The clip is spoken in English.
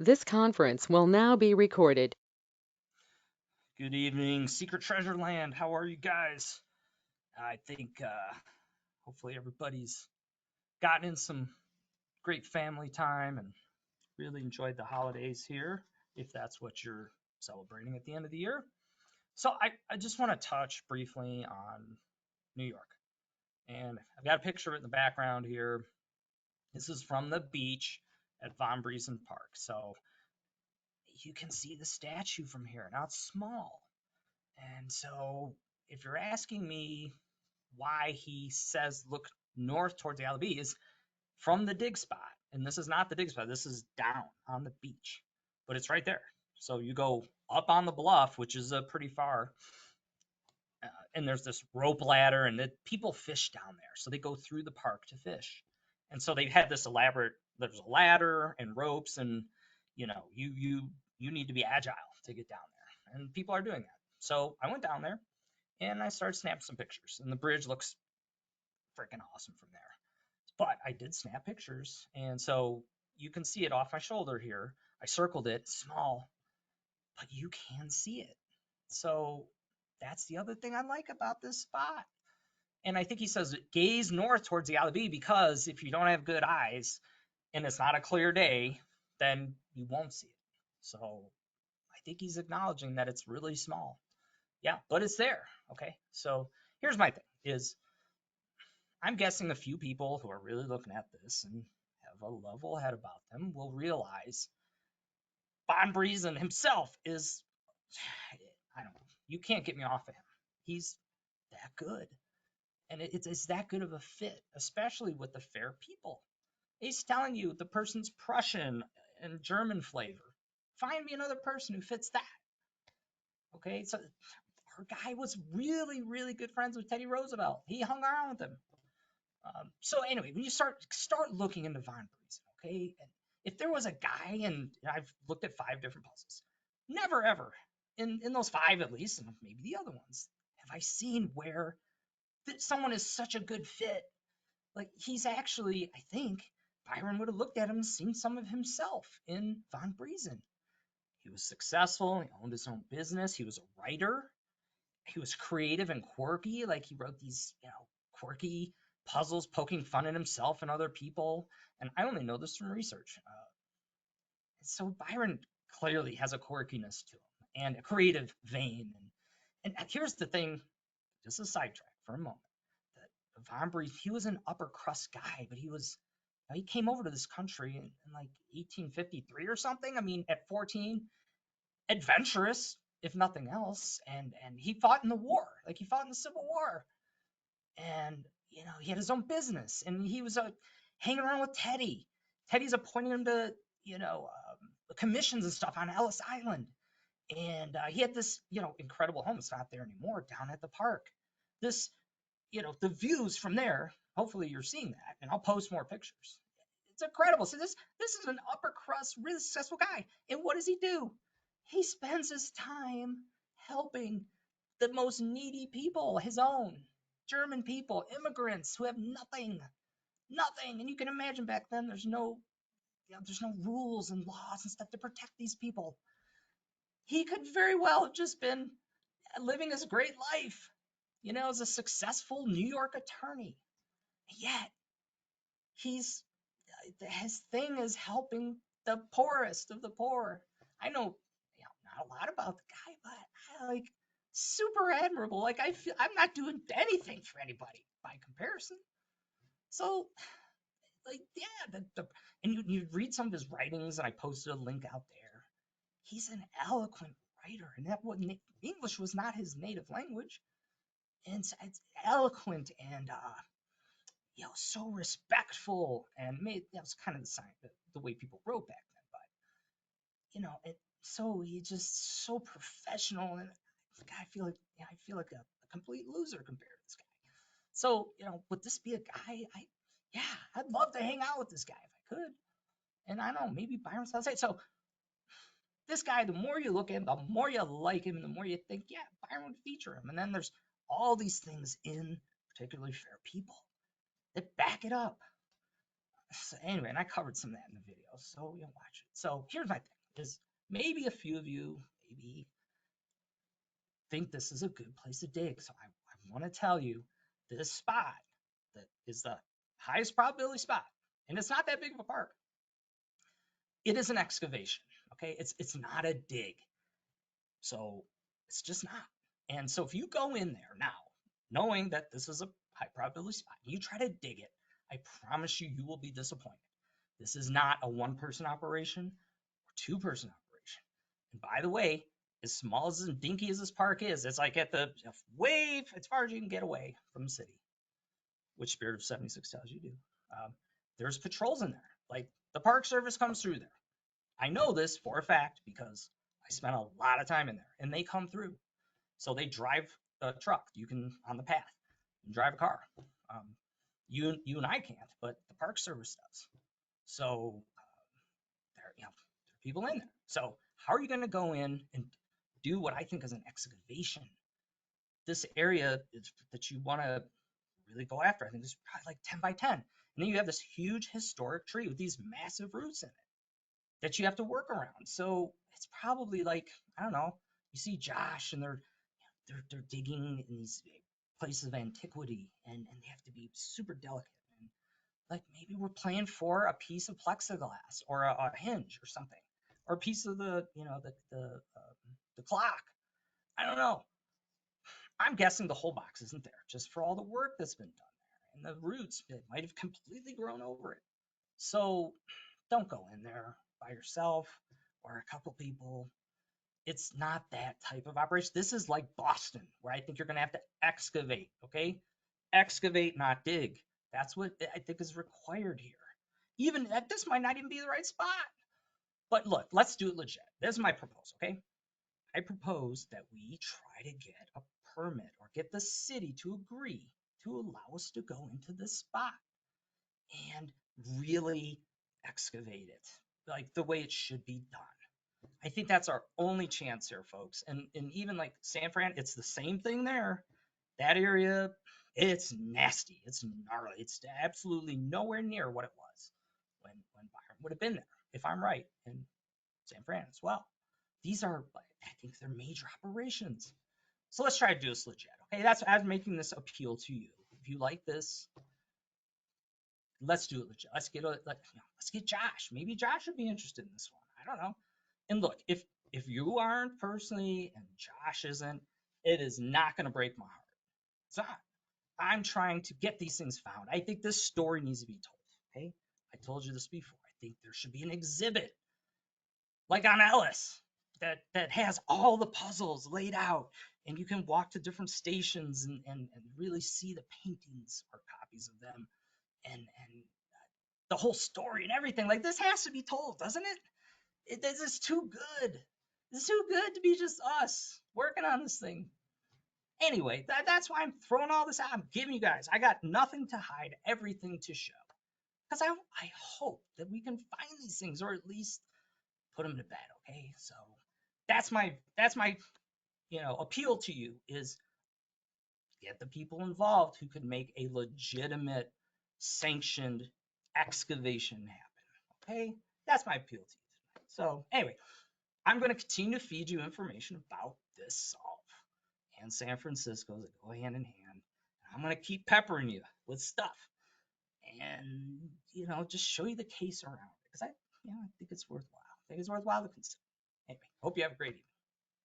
This conference will now be recorded. Good evening, Secret Treasure Land. How are you guys? I think hopefully everybody's gotten in some great family time and really enjoyed the holidays here, if that's what you're celebrating at the end of the year. So I just want to touch briefly on New York. And I've got a picture in the background here. This is from the beach at Von Briesen Park. So you can see the statue from here. Now it's small. And so if you're asking me why he says look north towards the LB is from the dig spot. And this is not the dig spot. This is down on the beach, but it's right there. So you go up on the bluff, which is pretty far, and there's this rope ladder, and people fish down there. So they go through the park to fish. And so they had this elaborate. There's a ladder and ropes, and you need to be agile to get down there, and people are doing that. So I went down there and I started snapping some pictures, and the bridge looks freaking awesome from there. But I did snap pictures, and so you can see it off my shoulder here. I circled it small, but you can see it. So that's the other thing I like about this spot. And I think he says gaze north towards the alley because if you don't have good eyes and it's not a clear day, then you won't see it. So I think he's acknowledging that it's really small. Yeah, but it's there. Okay. So here's my thing is I'm guessing a few people who are really looking at this and have a level head about them will realize Von Briesen himself is, I don't know, you can't get me off of him. He's that good. And it's that good of a fit, especially with the fair people. He's telling you the person's Prussian and German flavor. Find me another person who fits that. Okay, so our guy was really, really good friends with Teddy Roosevelt. He hung around with him. So anyway, when you start looking into Von Briesen, okay, and if there was a guy, and I've looked at 5 different puzzles, never ever in those 5 at least, and maybe the other ones, have I seen where someone is such a good fit. Like he's actually, I think Byron would have looked at him and seen some of himself in Von Briesen. He was successful. He owned his own business. He was a writer. He was creative and quirky. Like he wrote these, quirky puzzles poking fun at himself and other people. And I only know this from research. So Byron clearly has a quirkiness to him and a creative vein. And here's the thing, just a sidetrack for a moment. That Von Briesen, he was an upper crust guy, but he came over to this country in like 1853 or something. I mean, at 14, adventurous if nothing else, and he fought in the war, like he fought in the Civil War, and he had his own business, and he was hanging around with Teddy. Teddy's appointing him to commissions and stuff on Ellis Island, and he had this incredible home. It's not there anymore, down at the park. This the views from there. Hopefully you're seeing that, and I'll post more pictures. It's incredible. So this is an upper crust, really successful guy, and what does he do? He spends his time helping the most needy people, his own German people, immigrants who have nothing, nothing. And you can imagine back then, there's no rules and laws and stuff to protect these people. He could very well have just been living his great life, as a successful New York attorney. Yet he's his thing is helping the poorest of the poor. I know, not a lot about the guy, but I like super admirable. Like I feel I'm not doing anything for anybody by comparison. So like yeah, and you read some of his writings, and I posted a link out there. He's an eloquent writer, and English was not his native language, and it's eloquent and so respectful, and that was kind of the sign, the way people wrote back then. But so he's just so professional, and I feel like I feel like a complete loser compared to this guy. So would this be a guy? I'd love to hang out with this guy if I could. And I don't know, maybe Byron's not say so. This guy, the more you look at him, the more you like him, and the more you think, yeah, Byron would feature him. And then there's all these things in particularly fair people that back it up. So anyway, and I covered some of that in the video, so you'll watch it. So here's my thing: is maybe a few of you maybe think this is a good place to dig. So I want to tell you this spot that is the highest probability spot, and it's not that big of a park. It is an excavation. Okay, it's not a dig. So it's just not. And so if you go in there now, knowing that this is a high probability spot, and you try to dig it, I promise you, you will be disappointed. This is not a one-person operation or two-person operation. And by the way, as small as and dinky as this park is, it's like at the wave as far as you can get away from the city, which Spirit of 76 tells you to do. There's patrols in there. Like the Park Service comes through there. I know this for a fact because I spent a lot of time in there, and they come through. So they drive a truck. You can on the path, you drive a car. Um, you and I can't, but the Park Service does. So there are people in there. So how are you going to go in and do what I think is an excavation? This area that you want to really go after, I think is probably like 10 by 10. And then you have this huge historic tree with these massive roots in it that you have to work around. So it's probably like, I don't know, you see Josh and they're digging in these places of antiquity, and they have to be super delicate. And like maybe we're playing for a piece of plexiglass or a hinge or something, or a piece of the clock. I don't know. I'm guessing the whole box isn't there, just for all the work that's been done there, and the roots that might have completely grown over it. So don't go in there by yourself or a couple people. It's not that type of operation. This is like Boston, where I think you're going to have to excavate, okay? Excavate, not dig. That's what I think is required here. Even this might not even be the right spot. But look, let's do it legit. This is my proposal, okay? I propose that we try to get a permit or get the city to agree to allow us to go into this spot and really excavate it like the way it should be done. I think that's our only chance here, folks. And even like San Fran, it's the same thing there. That area, it's nasty. It's gnarly. It's absolutely nowhere near what it was when Byron would have been there, if I'm right, in San Fran as well. These are, I think, they're major operations. So let's try to do this legit. Okay, that's I'm making this appeal to you. If you like this, let's do it legit. Let's get Josh. Maybe Josh would be interested in this one. I don't know. And look, if you aren't personally and Josh isn't, it is not going to break my heart. It's not. I'm trying to get these things found. I think this story needs to be told. Okay, I told you this before. I think there should be an exhibit like on Ellis that has all the puzzles laid out, and you can walk to different stations and really see the paintings or copies of them and the whole story and everything. Like this has to be told, doesn't it? This is too good. It's too good to be just us working on this thing. Anyway, that's why I'm throwing all this out. I'm giving you guys, I got nothing to hide, everything to show. Because I hope that we can find these things or at least put them to bed, okay? So that's my appeal to you is get the people involved who could make a legitimate sanctioned excavation happen. Okay? That's my appeal to you tonight. So anyway, I'm going to continue to feed you information about this solve and San Francisco that go hand in hand. I'm going to keep peppering you with stuff and just show you the case around it because I think it's worthwhile. I think it's worthwhile to consider. Anyway, hope you have a great evening.